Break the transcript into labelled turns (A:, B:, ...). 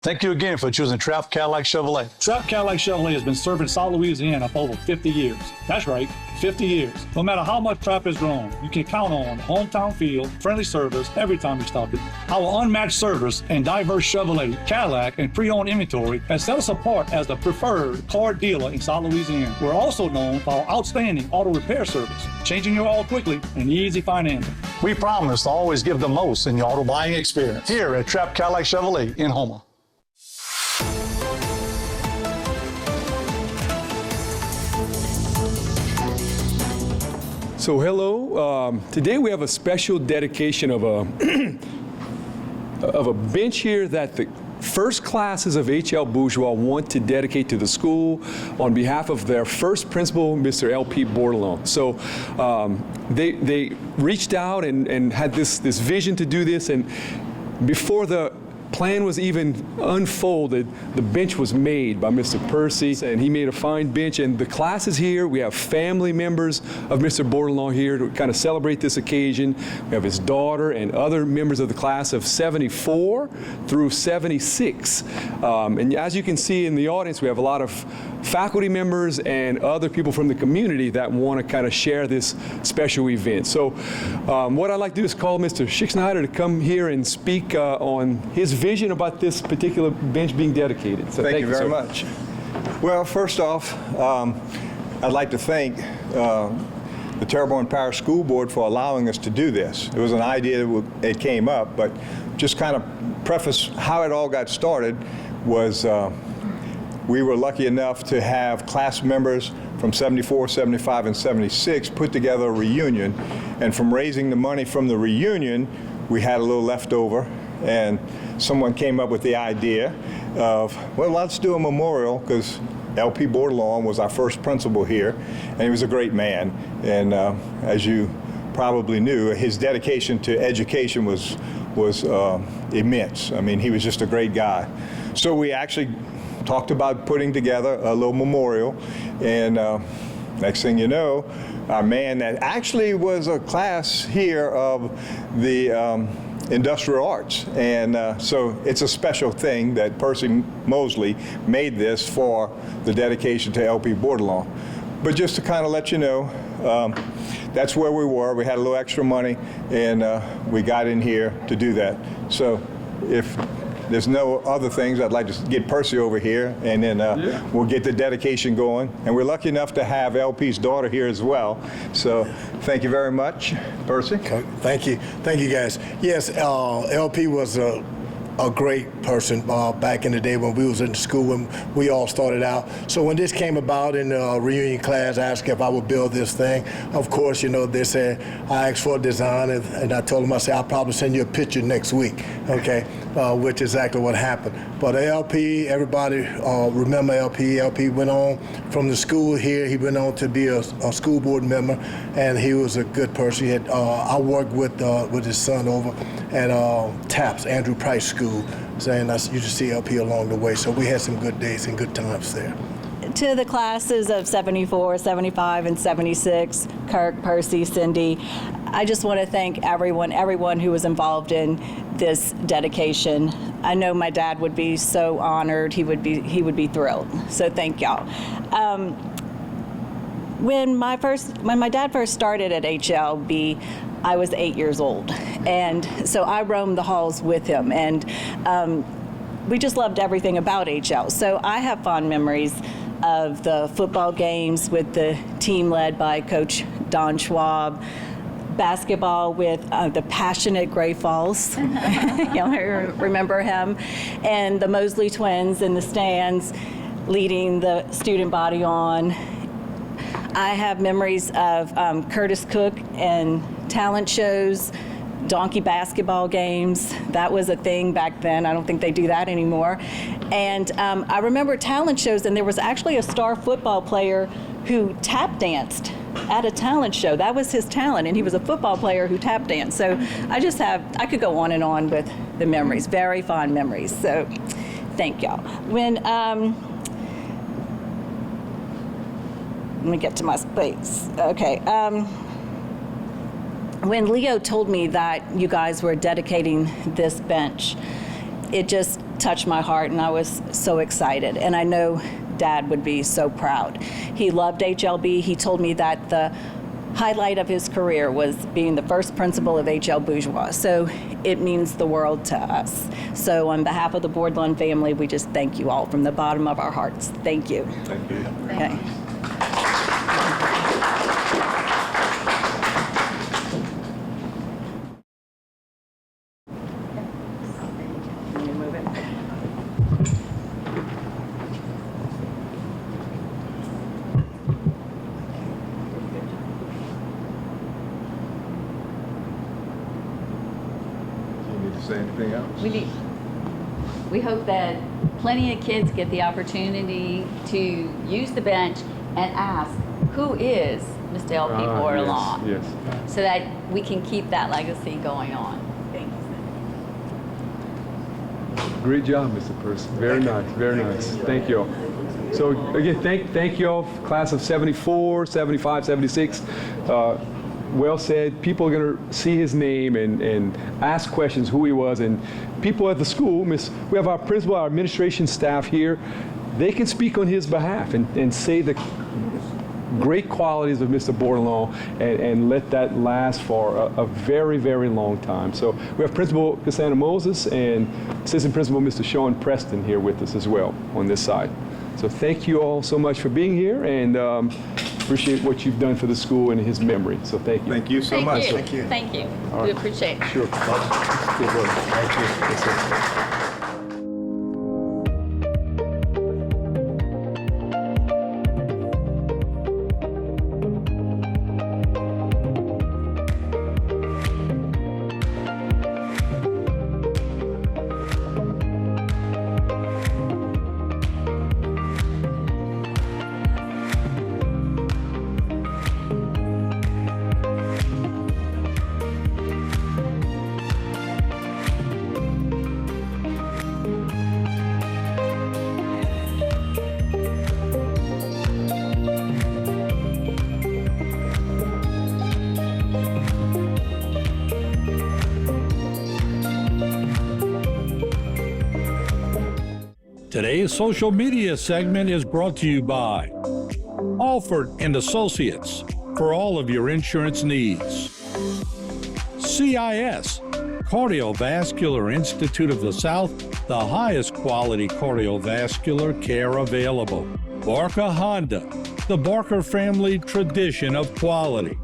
A: Thank you again for choosing Trapp Cadillac Chevrolet.
B: Trapp Cadillac Chevrolet has been serving South Louisiana for over 50 years. That's right, 50 years. No matter how much Trapp has grown, you can count on hometown feel, friendly service every time you stop it. Our unmatched service and diverse Chevrolet, Cadillac, and pre-owned inventory has set us apart as the preferred car dealer in South Louisiana. We're also known for our outstanding auto repair service, changing your oil quickly and easy financing.
A: We promise to always give the most in your auto buying experience here at Trapp Cadillac Chevrolet in Houma.
C: So hello, today we have a special dedication of a of a bench here that the first classes of HL Bourgeois want to dedicate to the school on behalf of their first principal, Mr. L.P. Bordelon. So they reached out and had this vision to do this, and before the plan was even unfolded, the bench was made by Mr. Percy, and he made a fine bench, and the class is here. We have family members of Mr. Bordelon here to kind of celebrate this occasion. We have his daughter and other members of the class of 74 through 76. And as you can see in the audience, we have a lot of faculty members and other people from the community that want to kind of share this special event. So what I'd like to do is call Mr. Schickschneider to come here and speak on his vision about this particular bench being dedicated. So
D: thank you very much. Well, first off, I'd like to thank the Terrebonne Parish School Board for allowing us to do this. It was an idea that it came up, but just kind of preface how it all got started was we were lucky enough to have class members from 74, 75, and 76 put together a reunion, and from raising the money from the reunion, we had a little left over, and someone came up with the idea of, well, let's do a memorial, because L.P. Bordelon was our first principal here, and he was a great man. And as you probably knew, his dedication to education was immense. I mean, he was just a great guy. So we actually talked about putting together a little memorial, and next thing you know, our man that actually was a class here of the industrial arts, and so it's a special thing that Percy Mosley made this for the dedication to L.P. Bordelon. But just to kind of let you know, that's where we were. We had a little extra money, and we got in here to do that. So if there's no other things, I'd like to get Percy over here, and then we'll get the dedication going. And we're lucky enough to have LP's daughter here as well. So thank you very much, Percy.
E: Okay. Thank you, guys. Yes, LP was a great person back in the day when we was in school, when we all started out. So when this came about in the reunion class, I asked if I would build this thing. Of course, you know, they said, I asked for a design, and I told them, I said, I'll probably send you a picture next week, okay, which is exactly what happened. But LP, everybody remember LP. LP went on from the school here. He went on to be a school board member, and he was a good person. He had, I worked with his son over at TAPS, Andrew Price School, saying I used to see LP along the way. So we had some good days and good times there.
F: To the classes of 74, 75, and 76, Kirk, Percy, Cindy, I just want to thank everyone who was involved in this dedication. I know my dad would be so honored. He would be thrilled. So thank y'all. When my dad first started at HLB, I was 8 years old, and so I roamed the halls with him, and we just loved everything about HL. So I have fond memories of the football games with the team led by Coach Don Schwab, basketball with the passionate Gray Falls, y'all remember him, and the Mosley twins in the stands leading the student body on. I have memories of Curtis Cook and talent shows, donkey basketball games. That was a thing back then. I don't think they do that anymore. And I remember talent shows, and there was actually a star football player who tap danced at a talent show. That was his talent, and he was a football player who tap danced. So I could go on and on with the memories, very fond memories. So thank y'all. Let me get to my space. Okay. When Leo told me that you guys were dedicating this bench, it just touched my heart, and I was so excited. And I know Dad would be so proud. He loved HLB. He told me that the highlight of his career was being the first principal of HL Bourgeois. So it means the world to us. So on behalf of the Bordelon family, we just thank you all from the bottom of our hearts. Thank you.
D: Thank you.
F: Okay. Can you move it?
D: You need to say anything else?
G: We hope that plenty of kids get the opportunity to use the bench and ask, who is Mr. LP Bordelon?
C: Yes.
G: So that we can keep that legacy going on.
F: Thank you.
C: Great job, Mr. Person. Very nice, very nice. Thank you all. So again, thank you all, class of 74, 75, 76. Well said. People are going to see his name and ask questions who he was. And people at the school, we have our principal, our administration staff here. They can speak on his behalf and say the great qualities of Mr. Bordelon and let that last for a very, very long time. So we have Principal Cassandra Moses and Assistant Principal Mr. Sean Preston here with us as well on this side. So thank you all so much for being here, and appreciate what you've done for the school in his memory. So thank you.
D: Thank you so much.
G: Thank you. Thank you. We appreciate it.
C: Sure. Good work. Thank you. Yes, sir.
B: Today's social media segment is brought to you by Alford and Associates for all of your insurance needs. CIS, Cardiovascular Institute of the South, the highest quality cardiovascular care available. Barker Honda, the Barker family tradition of quality.